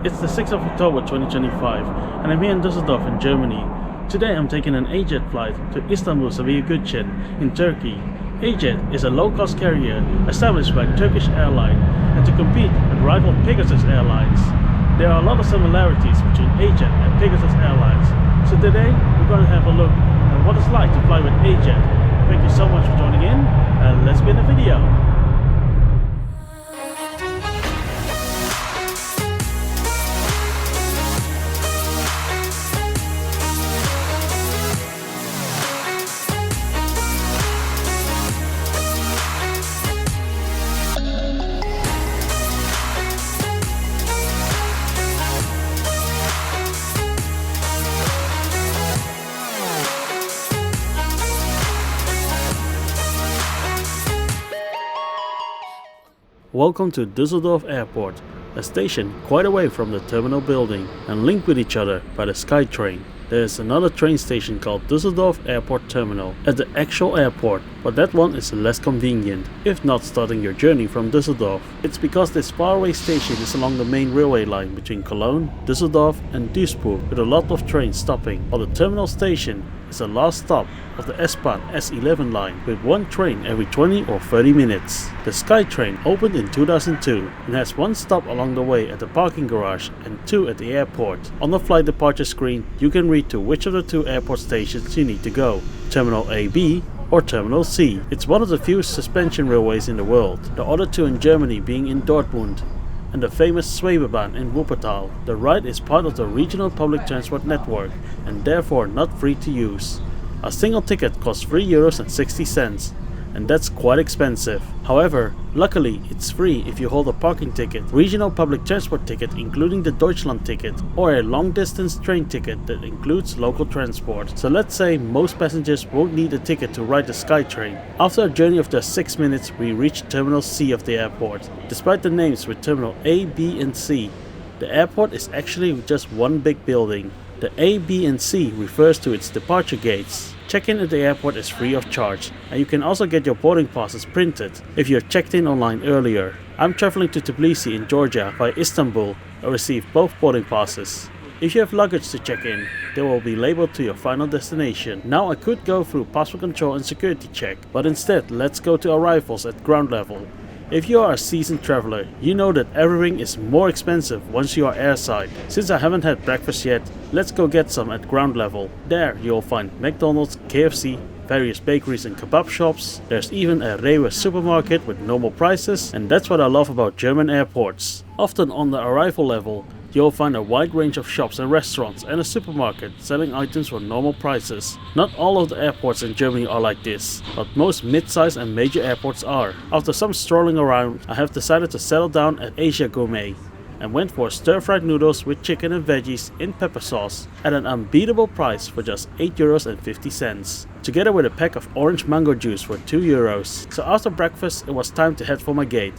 It's the 6th of October 2025 and I'm here in Düsseldorf in Germany. Today I'm taking an AJet flight to Istanbul Sabiha in Turkey. AJet is a low-cost carrier established by Turkish airline and to compete with rival Pegasus Airlines. There are a lot of similarities between AJet and Pegasus Airlines. So today we're going to have a look at what it's like to fly with AJet. Thank you so much for joining in and let's begin the video. Welcome to Düsseldorf Airport, a station quite away from the terminal building and linked with each other by the SkyTrain. There is another train station called Düsseldorf Airport Terminal at the actual airport, but that one is less convenient, if not starting your journey from Düsseldorf. It's because this faraway station is along the main railway line between Cologne, Düsseldorf and Duisburg with a lot of trains stopping, while the terminal station is the last stop of the S-Bahn S11 line with one train every 20 or 30 minutes. The SkyTrain opened in 2002 and has one stop along the way at the parking garage and two at the airport. On the flight departure screen you can read to which of the two airport stations you need to go, Terminal A-B or Terminal C. It's one of the few suspension railways in the world, the other two in Germany being in Dortmund and the famous Schwebebahn in Wuppertal. The ride is part of the regional public transport network and therefore not free to use. A single ticket costs €3.60 and that's quite expensive. However, luckily it's free if you hold a parking ticket, regional public transport ticket including the Deutschland ticket, or a long distance train ticket that includes local transport. So let's say most passengers won't need a ticket to ride the SkyTrain. After a journey of just 6 minutes we reach Terminal C of the airport. Despite the names with Terminal A, B and C, the airport is actually just one big building. The A, B and C refers to its departure gates. Check-in at the airport is free of charge and you can also get your boarding passes printed if you're checked in online earlier. I'm traveling to Tbilisi in Georgia via Istanbul and received both boarding passes. If you have luggage to check in, they will be labeled to your final destination. Now I could go through passport control and security check, but instead let's go to arrivals at ground level. If you are a seasoned traveler, you know that everything is more expensive once you are airside. Since I haven't had breakfast yet, let's go get some at ground level. There you'll find McDonald's, KFC, various bakeries and kebab shops. There's even a Rewe supermarket with normal prices, and that's what I love about German airports. Often on the arrival level, you'll find a wide range of shops and restaurants and a supermarket selling items for normal prices. Not all of the airports in Germany are like this, but most mid-size and major airports are. After some strolling around, I have decided to settle down at AJet Gourmet and went for stir-fried noodles with chicken and veggies in pepper sauce at an unbeatable price for just €8.50, together with a pack of orange mango juice for €2. So after breakfast it was time to head for my gate.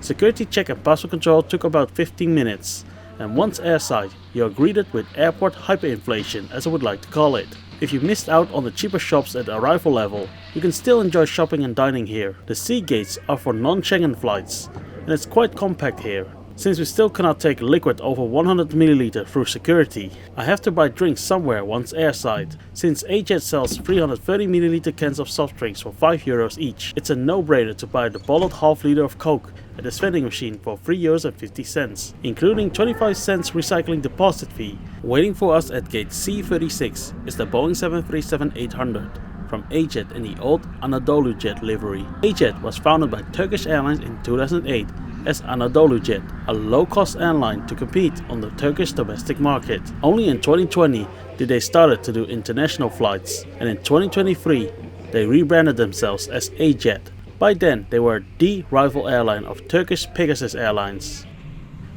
Security check and passport control took about 15 minutes, and once airside, you are greeted with airport hyperinflation, as I would like to call it. If you missed out on the cheaper shops at the arrival level, you can still enjoy shopping and dining here. The C gates are for non-Schengen flights, and it's quite compact here. Since we still cannot take liquid over 100 ml through security, I have to buy drinks somewhere once airside. Since AJet sells 330 ml cans of soft drinks for €5 each, it's a no-brainer to buy the bottled half liter of Coke at the vending machine for €3.50, including 25 cents recycling deposit fee. Waiting for us at gate C36 is the Boeing 737-800 from AJet in the old Anadolu Jet livery. AJet was founded by Turkish Airlines in 2008 as Anadolu Jet, a low-cost airline to compete on the Turkish domestic market. Only in 2020 did they start to do international flights, and in 2023 they rebranded themselves as AJet. By then they were the rival airline of Turkish Pegasus Airlines.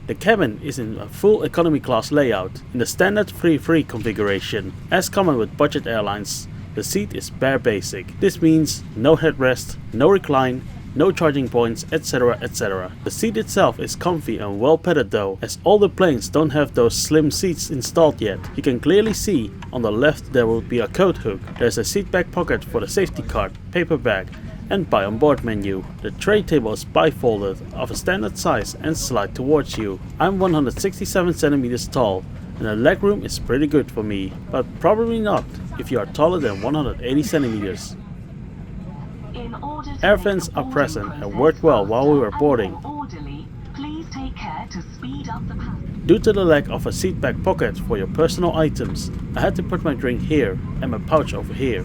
The cabin is in a full economy class layout in the standard free configuration. As common with budget airlines, the seat is bare basic. This means no headrest, no recline, no charging points, etc, etc. The seat itself is comfy and well padded though, as all the planes don't have those slim seats installed yet. You can clearly see on the left there will be a coat hook. There's a seat back pocket for the safety card, paper bag and Buy on Board menu. The tray table is bifolded of a standard size and slide towards you. I'm 167 centimeters tall and the legroom is pretty good for me, but probably not if you are taller than 180 centimeters. Air vents are present and worked well while we were boarding. Due to the lack of a seat back pocket for your personal items, I had to put my drink here and my pouch over here.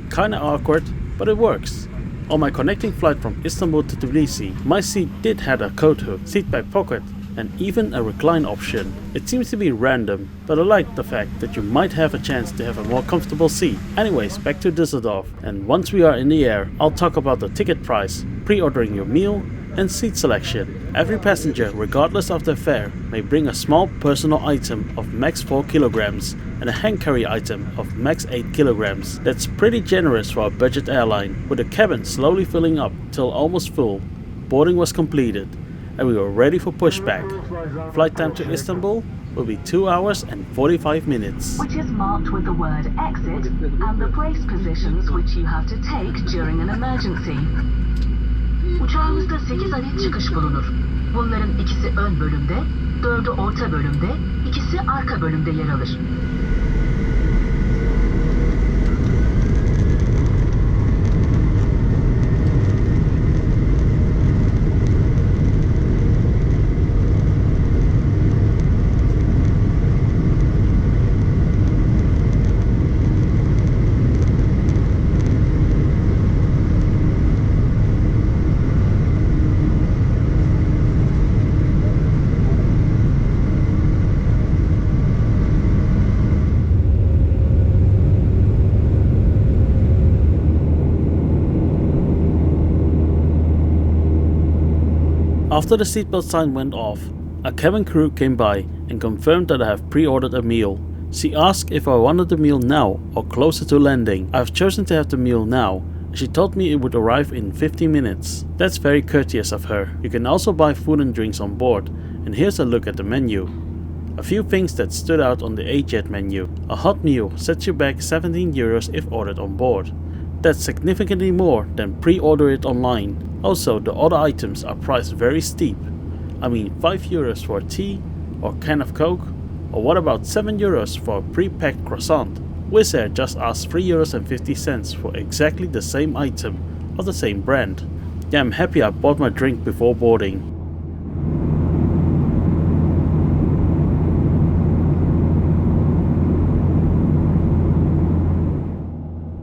Kinda awkward, but it works. On my connecting flight from Istanbul to Tbilisi, my seat did have a coat hook, seat back pocket, and even a recline option. It seems to be random, but I like the fact that you might have a chance to have a more comfortable seat. Anyways, back to Düsseldorf, and once we are in the air, I'll talk about the ticket price, pre-ordering your meal, and seat selection. Every passenger, regardless of their fare, may bring a small personal item of max 4 kilograms and a hand carry item of max 8 kilograms. That's pretty generous for a budget airline. With the cabin slowly filling up till almost full, boarding was completed and we were ready for pushback. Flight time to Istanbul will be 2 hours and 45 minutes. Which is marked with the word exit and the brace positions which you have to take during an emergency. Uçağımızda 8 adet çıkış bulunur. Bunların ikisi ön bölümde, 4'ü orta bölümde, ikisi arka bölümde yer alır. After the seatbelt sign went off, a cabin crew came by and confirmed that I have pre-ordered a meal. She asked if I wanted the meal now or closer to landing. I have chosen to have the meal now, and she told me it would arrive in 15 minutes. That's very courteous of her. You can also buy food and drinks on board, and here's a look at the menu. A few things that stood out on the AJet menu. A hot meal sets you back 17 euros if ordered on board. That's significantly more than pre-order it online. Also, the other items are priced very steep. I mean 5 euros for a tea or can of coke, or what about 7 euros for a pre-packed croissant? Wizz Air just asked 3.50 euros for exactly the same item of the same brand. Yeah, I'm happy I bought my drink before boarding.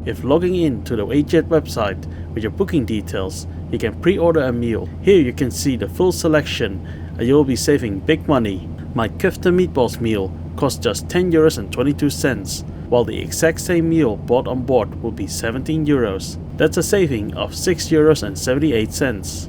If logging in to the AJet website with your booking details, you can pre-order a meal. Here you can see the full selection and you will be saving big money. My kofta meatballs meal cost just 10.22 euros, while the exact same meal bought on board will be 17 euros. That's a saving of 6.78 euros.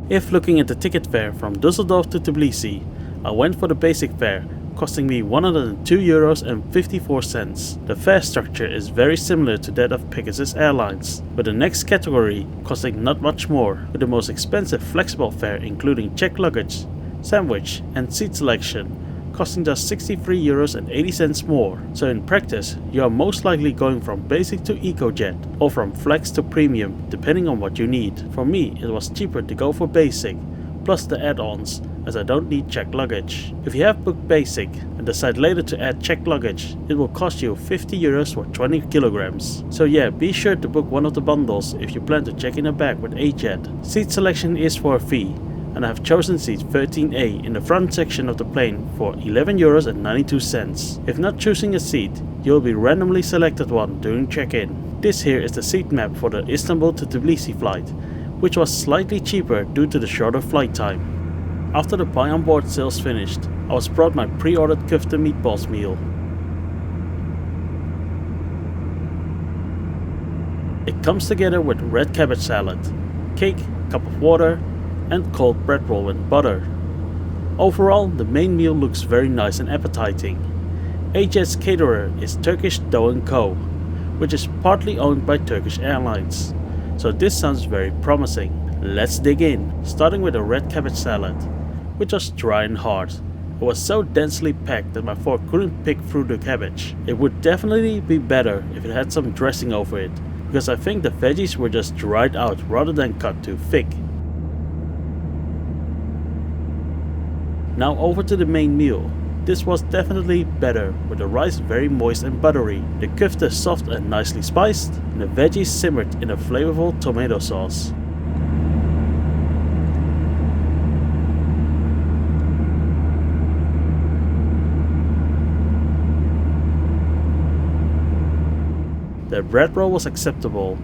If looking at the ticket fare from Düsseldorf to Tbilisi, I went for the basic fare, costing me 102.54 euros. The fare structure is very similar to that of Pegasus Airlines, with the next category costing not much more, with the most expensive flexible fare including checked luggage, sandwich and seat selection costing just 63.80 euros more. So in practice, you are most likely going from basic to EcoJet or from flex to premium depending on what you need. For me, it was cheaper to go for basic, plus the add-ons, as I don't need checked luggage. If you have booked basic and decide later to add checked luggage, it will cost you 50 euros for 20 kilograms. So yeah, be sure to book one of the bundles if you plan to check in a bag with AJet. Seat selection is for a fee, and I have chosen seat 13A in the front section of the plane for 11.92 euros. If not choosing a seat, you will be randomly selected one during check-in. This here is the seat map for the Istanbul to Tbilisi flight, which was slightly cheaper due to the shorter flight time. After the buy on board sales finished, I was brought my pre-ordered kofta meatballs meal. It comes together with red cabbage salad, cake, cup of water, and cold bread roll with butter. Overall, the main meal looks very nice and appetizing. AJet's caterer is Turkish Dough & Co., which is partly owned by Turkish Airlines. So this sounds very promising. Let's dig in, starting with a red cabbage salad, which was dry and hard. It was so densely packed that my fork couldn't pick through the cabbage. It would definitely be better if it had some dressing over it, because I think the veggies were just dried out rather than cut too thick. Now over to the main meal. This was definitely better, with the rice very moist and buttery, the kofta soft and nicely spiced, and the veggies simmered in a flavorful tomato sauce. The bread roll was acceptable.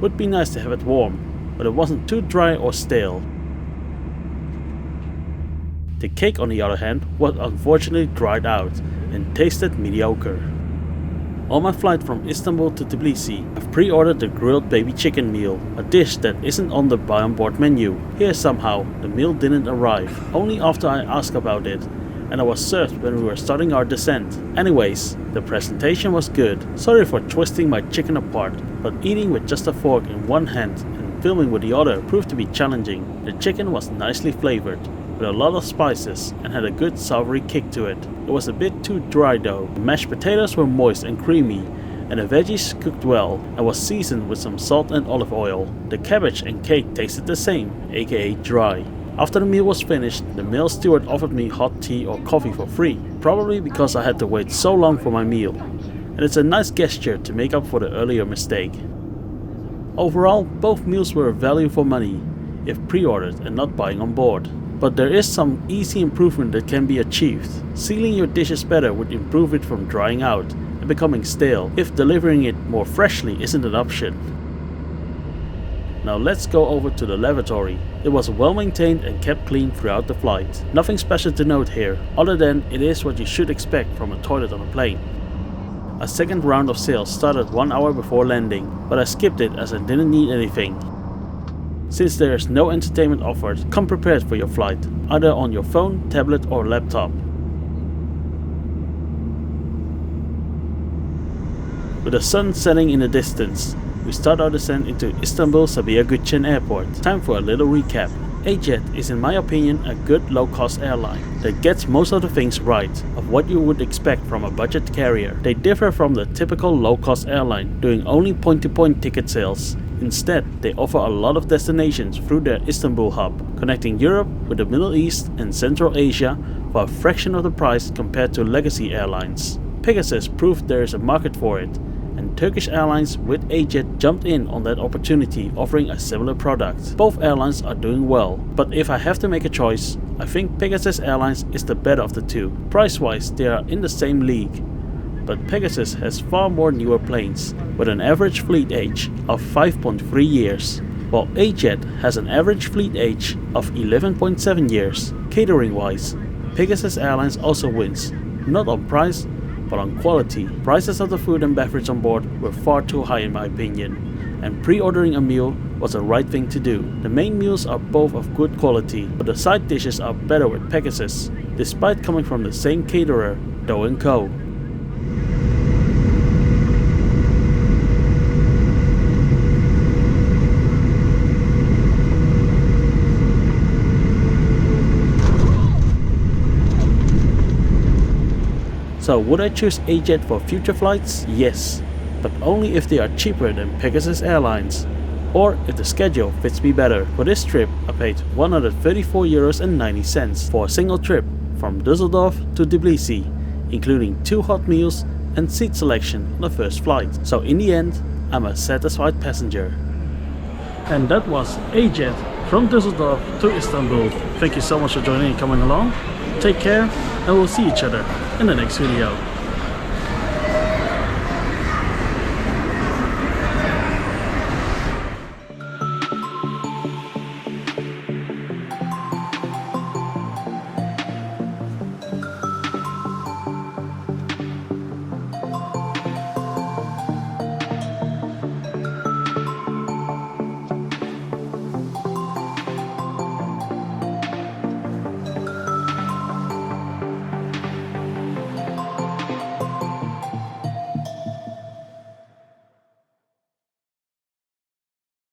Would be nice to have it warm, but it wasn't too dry or stale. The cake, on the other hand, was unfortunately dried out and tasted mediocre. On my flight from Istanbul to Tbilisi, I've pre-ordered the grilled baby chicken meal, a dish that isn't on the buy on board menu. Here somehow, the meal didn't arrive, only after I asked about it, and I was served when we were starting our descent. Anyways, the presentation was good. Sorry for twisting my chicken apart, but eating with just a fork in one hand and filming with the other proved to be challenging. The chicken was nicely flavored, with a lot of spices, and had a good savory kick to it. It was a bit too dry though. The mashed potatoes were moist and creamy, and the veggies cooked well and was seasoned with some salt and olive oil. The cabbage and cake tasted the same, aka dry. After the meal was finished, the meal steward offered me hot tea or coffee for free, probably because I had to wait so long for my meal, and it's a nice gesture to make up for the earlier mistake. Overall, both meals were a value for money, if pre-ordered and not buying on board. But there is some easy improvement that can be achieved. Sealing your dishes better would improve it from drying out and becoming stale, if delivering it more freshly isn't an option. Now let's go over to the lavatory. It was well maintained and kept clean throughout the flight. Nothing special to note here, other than it is what you should expect from a toilet on a plane. A second round of sales started 1 hour before landing, but I skipped it as I didn't need anything. Since there is no entertainment offered, come prepared for your flight, either on your phone, tablet or laptop. With the sun setting in the distance, we start our descent into Istanbul Sabiha Gökçen Airport. Time for a little recap. AJet is, in my opinion, a good low-cost airline that gets most of the things right of what you would expect from a budget carrier. They differ from the typical low-cost airline, doing only point-to-point ticket sales. Instead, they offer a lot of destinations through their Istanbul hub, connecting Europe with the Middle East and Central Asia for a fraction of the price compared to legacy airlines. Pegasus proved there is a market for it, and Turkish Airlines with AJet jumped in on that opportunity, offering a similar product. Both airlines are doing well, but if I have to make a choice, I think Pegasus Airlines is the better of the two. Price-wise, they are in the same league, but Pegasus has far more newer planes, with an average fleet age of 5.3 years, while AJet has an average fleet age of 11.7 years. Catering-wise, Pegasus Airlines also wins, not on price, but on quality. Prices of the food and beverage on board were far too high in my opinion, and pre-ordering a meal was the right thing to do. The main meals are both of good quality, but the side dishes are better with Pegasus, despite coming from the same caterer, DO & Co. So would I choose AJet for future flights? Yes, but only if they are cheaper than Pegasus Airlines, or if the schedule fits me better. For this trip, I paid €134.90 for a single trip from Düsseldorf to Tbilisi, including 2 hot meals and seat selection on the first flight. So in the end, I'm a satisfied passenger. And that was AJet from Düsseldorf to Istanbul. Thank you so much for joining and coming along. Take care, and we'll see each other in the next video.